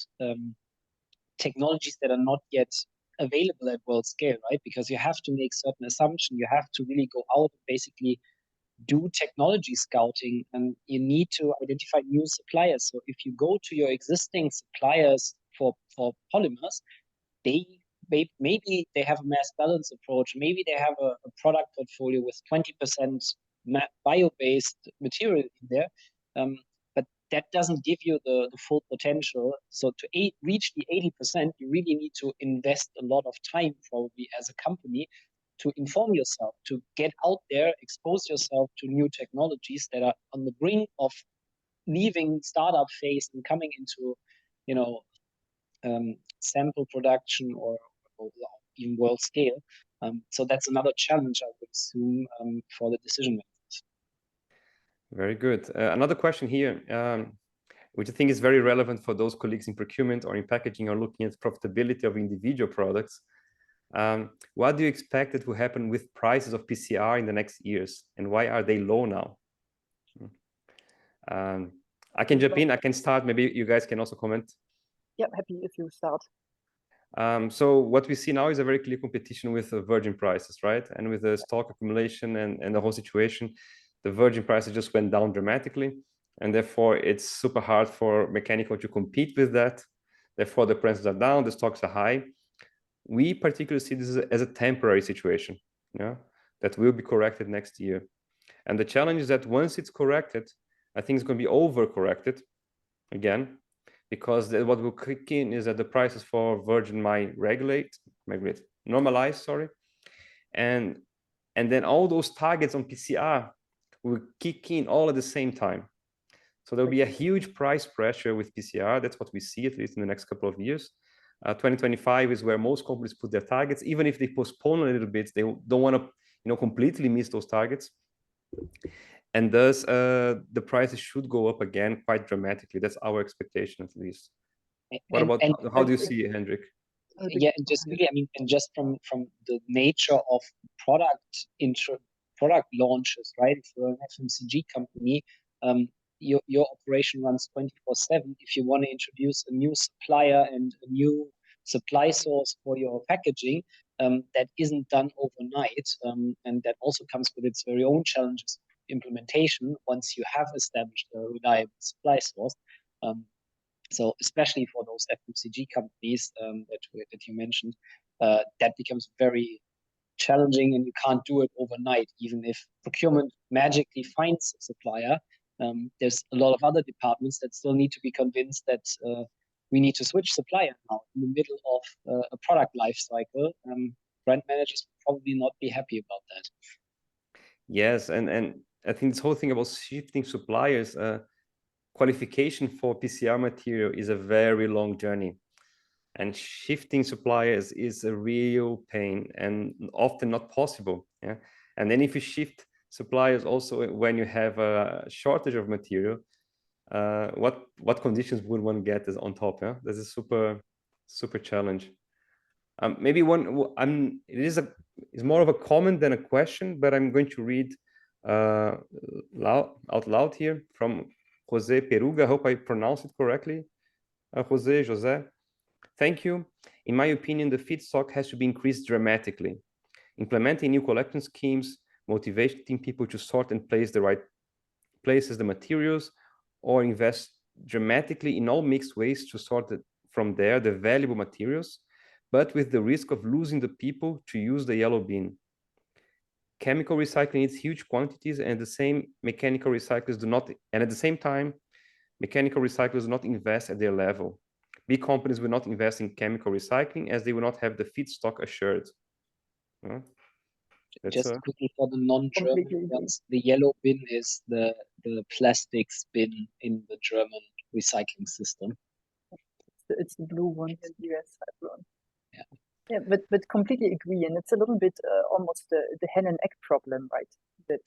technologies that are not yet available at world scale, right? Because you have to make certain assumptions. You have to really go out and basically do technology scouting, and you need to identify new suppliers. So if you go to your existing suppliers for polymers, they maybe they have a mass balance approach. Maybe they have a product portfolio with 20% bio-based material in there. But that doesn't give you the full potential. So to reach the 80%, you really need to invest a lot of time, probably as a company, to inform yourself, to get out there, expose yourself to new technologies that are on the brink of leaving startup phase and coming into, sample production or even world scale. So that's another challenge, I would assume, for the decision makers. Very good. Another question here, which I think is very relevant for those colleagues in procurement or in packaging or looking at profitability of individual products. What do you expect that will happen with prices of PCR in the next years, and why are they low now? I can jump in. I can start. Maybe you guys can also comment. Yeah, happy if you start. So what we see now is a very clear competition with virgin prices, right? And with the stock accumulation and the whole situation, the virgin prices just went down dramatically. And therefore, it's super hard for mechanical to compete with that. Therefore, the prices are down, the stocks are high. We particularly see this as a temporary situation, that will be corrected next year. And the challenge is that once it's corrected, I think it's going to be over-corrected again, because what will kick in is that the prices for virgin might normalize, sorry. And then all those targets on PCR will kick in all at the same time. So there'll be a huge price pressure with PCR. That's what we see, at least in the next couple of years. 2025 is where most companies put their targets. Even if they postpone a little bit, they don't want to, completely miss those targets. And thus, the prices should go up again quite dramatically. That's our expectation, at least. How do you see it, Hendrik? Yeah, and just quickly, and just from the nature of product launches, right? If you're an FMCG company, your operation runs 24/7. If you want to introduce a new supplier and a new supply source for your packaging, that isn't done overnight, and that also comes with its very own challenges. Implementation once you have established a reliable supply source. So especially for those FMCG companies that you mentioned, that becomes very challenging, and you can't do it overnight. Even if procurement magically finds a supplier, there's a lot of other departments that still need to be convinced that we need to switch supplier now in the middle of a product life cycle. Brand managers will probably not be happy about that. Yes, and I think this whole thing about shifting suppliers, qualification for PCR material is a very long journey. And shifting suppliers is a real pain and often not possible. Yeah. And then if you shift suppliers also when you have a shortage of material, what conditions would one get as on top? Yeah, that's a super challenge. Maybe it's more of a comment than a question, but I'm going to read out loud here from Jose Peruga. I hope I pronounced it correctly. Jose. Thank you. In my opinion, the feedstock has to be increased dramatically. Implementing new collection schemes, motivating people to sort and place the right places the materials, or invest dramatically in all mixed waste to sort from there the valuable materials, but with the risk of losing the people to use the yellow bin. Chemical recycling needs huge quantities, and the same mechanical recyclers do not, and at the same time, mechanical recyclers do not invest at their level. Big companies will not invest in chemical recycling as they will not have the feedstock assured. Just quickly for the non-German ones, the yellow bin is the plastics bin in the German recycling system. It's the blue one in the US. Yeah, but completely agree, and it's a little bit almost the hen and egg problem, right? That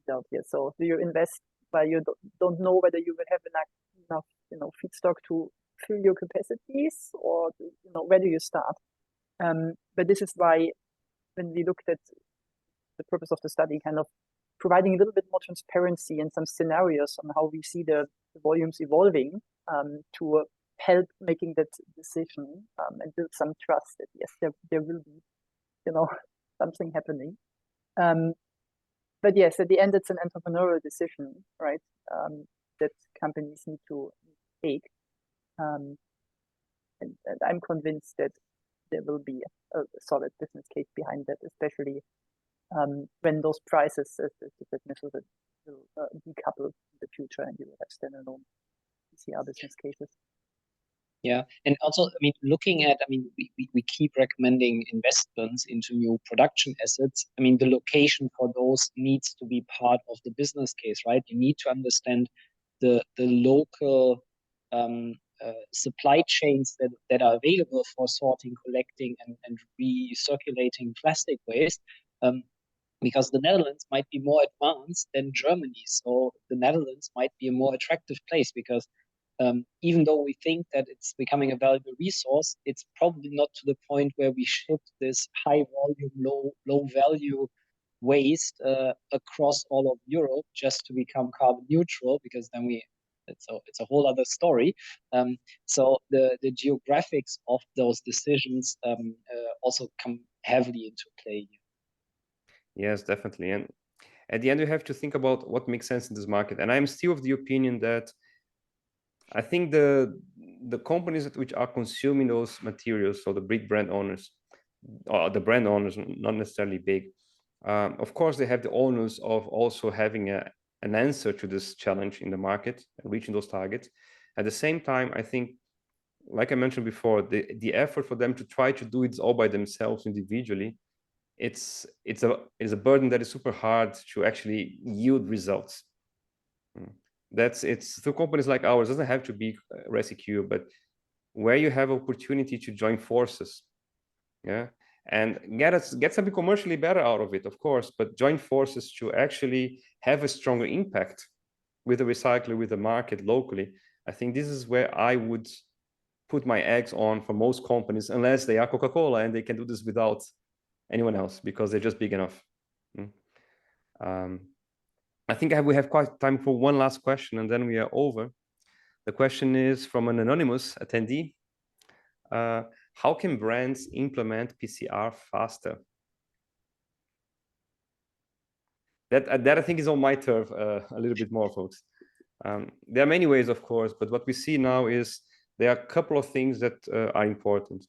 out here. So do you invest while you don't know whether you will have enough, feedstock to fill your capacities, or where do you start? But this is why when we looked at the purpose of the study, kind of providing a little bit more transparency and some scenarios on how we see the volumes evolving to help making that decision and build some trust that yes, there will be, something happening. But yes, at the end, it's an entrepreneurial decision, right? That companies need to take. And I'm convinced that there will be a solid business case behind that, especially when those prices, as you said, Michel, will decouple in the future, and you will have standalone PCR business cases. Yeah, and also, I mean, looking at, I mean, we keep recommending investments into new production assets. I mean, the location for those needs to be part of the business case, right? You need to understand the local supply chains that are available for sorting, collecting, and recirculating plastic waste. Because the Netherlands might be more advanced than Germany, so the Netherlands might be a more attractive place because even though we think that it's becoming a valuable resource, it's probably not to the point where we ship this high volume, low value waste across all of Europe just to become carbon neutral, because then it's a whole other story. So the geographics of those decisions also come heavily into play here. Yes, definitely. And at the end, you have to think about what makes sense in this market. And I'm still of the opinion that I think the companies which are consuming those materials, so the big brand owners, or the brand owners, not necessarily big, of course, they have the onus of also having an answer to this challenge in the market, reaching those targets. At the same time, I think, like I mentioned before, the effort for them to try to do it all by themselves individually, it's a burden that is super hard to actually yield results. It's through companies like ours. It doesn't have to be Resycure, but where you have opportunity to join forces, yeah, and get something commercially better out of it, of course, but join forces to actually have a stronger impact with the recycler, with the market locally. I think this is where I would put my eggs on for most companies, unless they are Coca-Cola and they can do this without anyone else because they're just big enough. I think we have quite time for one last question, and then we are over. The question is from an anonymous attendee. How can brands implement PCR faster? That I think is on my turf a little bit more, folks. There are many ways, of course, but what we see now is there are a couple of things that are important.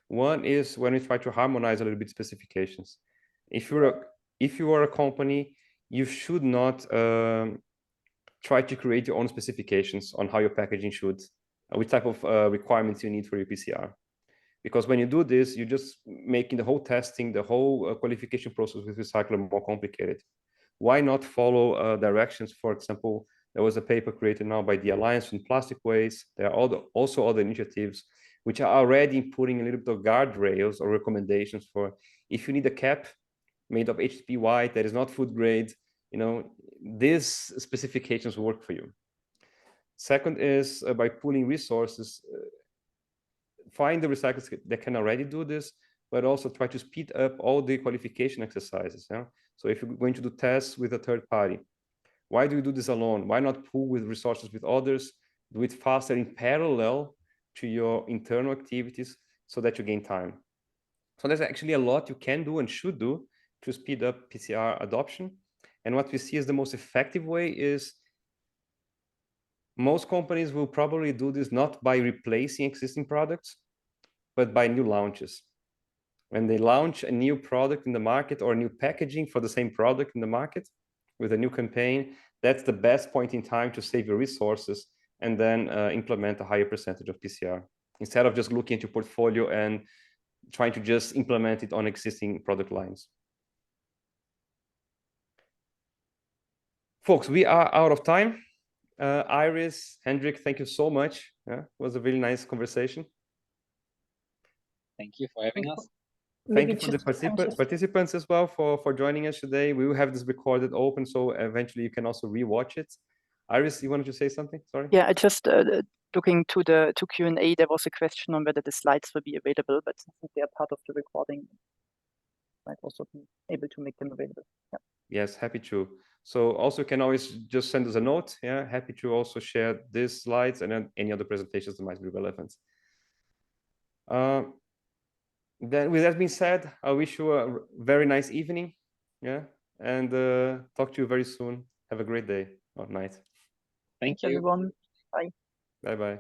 One is when we try to harmonize a little bit specifications. If you are a company, you should not try to create your own specifications on how your packaging should, which type of requirements you need for your PCR. Because when you do this, you're just making the whole testing, the whole qualification process with recycler more complicated. Why not follow directions? For example, there was a paper created now by the Alliance on Plastic Waste. There are also other initiatives which are already putting a little bit of guardrails or recommendations for if you need a cap made of HDPE white that is not food grade, these specifications work for you. Second is by pooling resources, find the recyclers that can already do this, but also try to speed up all the qualification exercises. Yeah? So if you're going to do tests with a third party, why do you do this alone? Why not pool with resources with others, do it faster in parallel to your internal activities so that you gain time? So there's actually a lot you can do and should do to speed up PCR adoption. And what we see as the most effective way is most companies will probably do this not by replacing existing products, but by new launches. When they launch a new product in the market or new packaging for the same product in the market with a new campaign, that's the best point in time to save your resources and then implement a higher percentage of PCR instead of just looking at your portfolio and trying to just implement it on existing product lines. Folks, we are out of time. Iris, Hendrik, thank you so much. Yeah, it was a really nice conversation. Thank you for having us. Thank you for the participants as well for joining us today. We will have this recorded open, so eventually you can also rewatch it. Iris, you wanted to say something? Sorry. Yeah, I just looking to Q&A. There was a question on whether the slides will be available, but since they are part of the recording, might also be able to make them available. Yeah. Yes, happy to. So also can always just send us a note. Yeah, happy to also share these slides and then any other presentations that might be relevant. Then with that being said, I wish you a very nice evening. Yeah, and talk to you very soon. Have a great day or night. Thank you, everyone. Bye. Bye-bye.